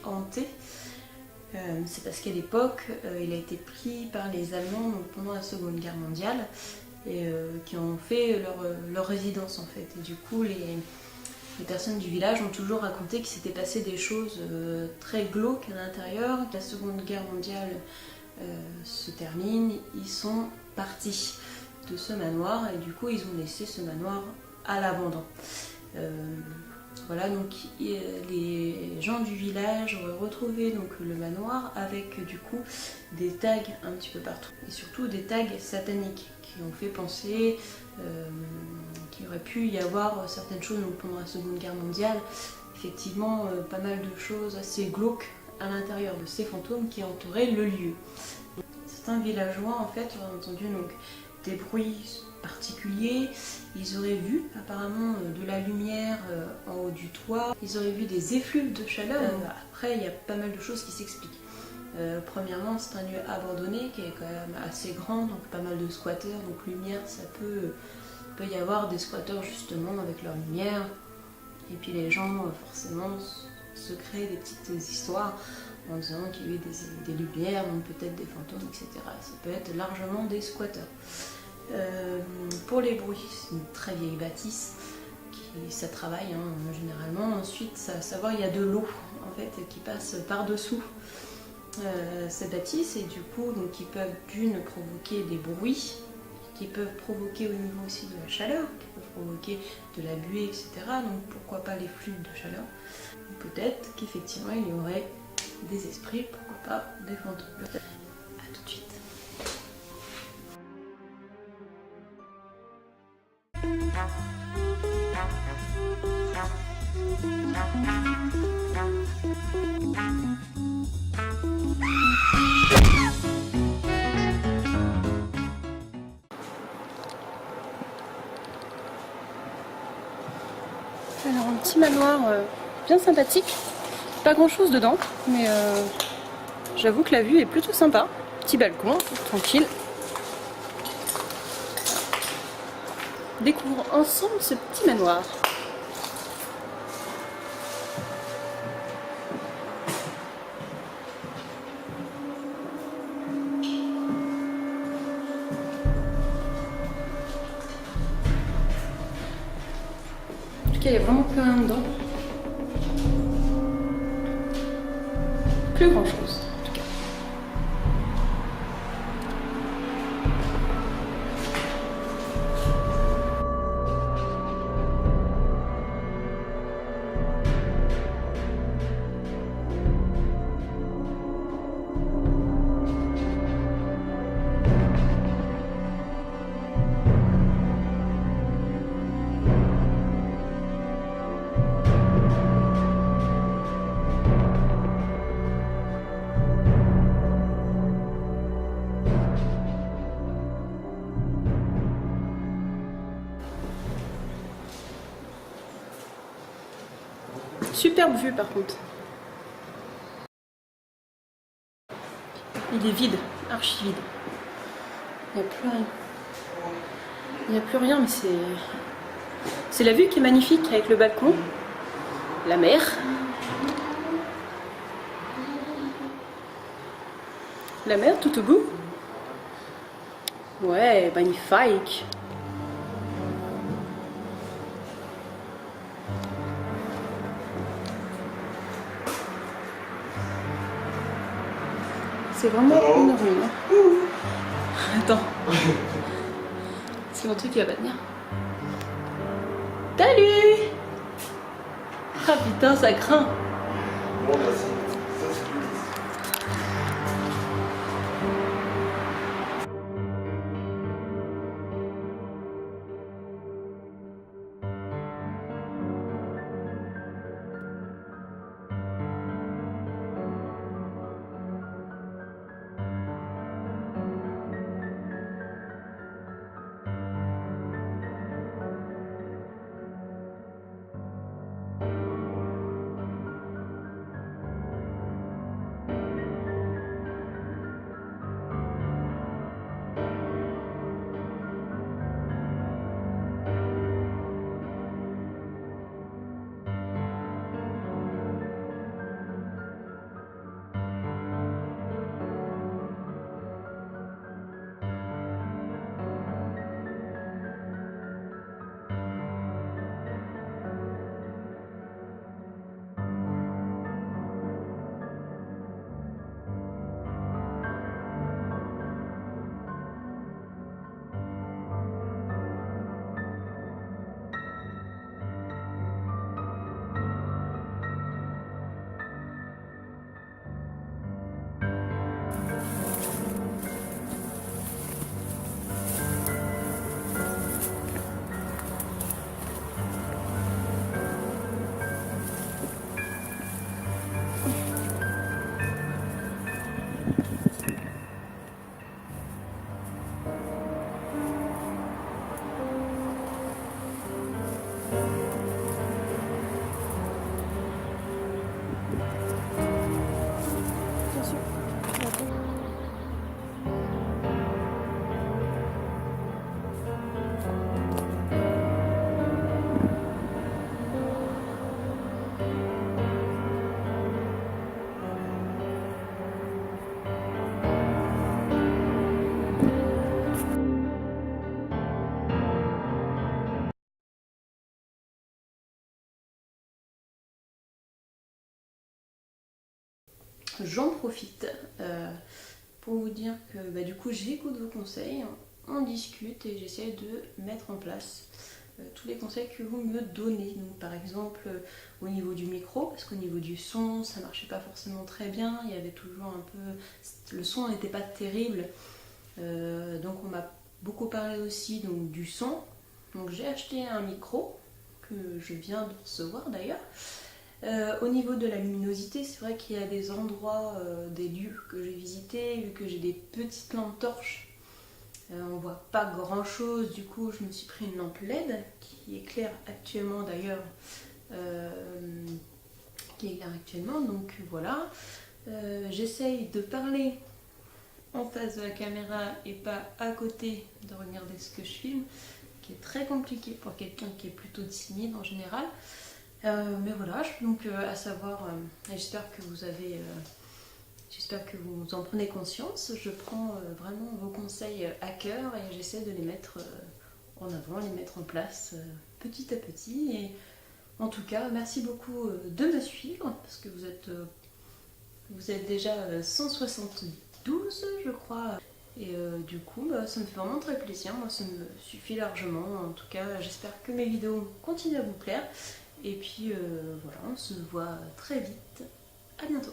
hanté. C'est parce qu'à l'époque, il a été pris par les Allemands donc pendant la Seconde Guerre mondiale et qui ont fait leur résidence en fait. Et du coup, les personnes du village ont toujours raconté qu'il s'était passé des choses très glauques à l'intérieur. La Seconde Guerre mondiale se termine, ils sont partis de ce manoir et du coup ils ont laissé ce manoir à l'abandon. Voilà, donc les gens du village auraient retrouvé donc le manoir avec du coup des tags un petit peu partout et surtout des tags sataniques qui ont fait penser qu'il aurait pu y avoir certaines choses donc pendant la Seconde Guerre mondiale, effectivement pas mal de choses assez glauques à l'intérieur de ces fantômes qui entouraient le lieu. Certains villageois en fait auraient entendu donc des bruits particuliers, ils auraient vu apparemment de la lumière en haut du toit, ils auraient vu des effluves de chaleur. Après il y a pas mal de choses qui s'expliquent. Premièrement, c'est un lieu abandonné qui est quand même assez grand, donc pas mal de squatteurs, donc lumière, il peut y avoir des squatteurs justement avec leur lumière, et puis les gens forcément se créent des petites histoires en disant qu'il y a eu des lumières, donc peut-être des fantômes, etc. Ça peut être largement des squatteurs. Pour les bruits, c'est une très vieille bâtisse, ça travaille généralement. Ensuite, à savoir, il y a de l'eau en fait qui passe par-dessous cette bâtisse et du coup, donc, qui peuvent d'une provoquer des bruits, qui peuvent provoquer au niveau aussi de la chaleur, qui peuvent provoquer de la buée, etc. Donc pourquoi pas les flux de chaleur. Peut-être qu'effectivement il y aurait des esprits, pourquoi pas des fantômes. A tout de suite. Alors un petit manoir bien sympathique, pas grand chose dedans, mais j'avoue que la vue est plutôt sympa. Petit balcon, tranquille. Découvrons ensemble ce petit manoir. En tout cas, il n'y a vraiment plus rien dedans. Plus grand chose. Superbe vue par contre. Il est vide, archi vide. Il n'y a plus rien. Il n'y a plus rien, mais c'est la vue qui est magnifique avec le balcon, la mer. La mer tout au bout. Ouais, magnifique. C'est vraiment une ruine. Attends. C'est mon truc qui va pas tenir. Salut! Ah putain, ça craint. Bon, bah, ça, c'est plus lisse. j'en profite pour vous dire que du coup j'écoute vos conseils, on discute et j'essaie de mettre en place tous les conseils que vous me donnez. Donc par exemple au niveau du micro, parce qu'au niveau du son ça marchait pas forcément très bien, il y avait toujours un peu, le son n'était pas terrible, donc on m'a beaucoup parlé aussi donc, du son. Donc j'ai acheté un micro que je viens de recevoir d'ailleurs. Au niveau de la luminosité, c'est vrai qu'il y a des endroits, des lieux que j'ai visités, vu que j'ai des petites lampes torches, on voit pas grand chose, du coup je me suis pris une lampe LED qui éclaire actuellement d'ailleurs, donc voilà. J'essaye de parler en face de la caméra et pas à côté, de regarder ce que je filme, qui est très compliqué pour quelqu'un qui est plutôt timide en général. Mais voilà, donc à savoir, j'espère que j'espère que vous en prenez conscience. Je prends vraiment vos conseils à cœur et j'essaie de les mettre en avant, les mettre en place petit à petit. Et en tout cas, merci beaucoup de me suivre parce que vous êtes déjà 172, je crois. Et du coup, ça me fait vraiment très plaisir. Moi, ça me suffit largement. En tout cas, j'espère que mes vidéos continuent à vous plaire. Et puis voilà, on se voit très vite. À bientôt.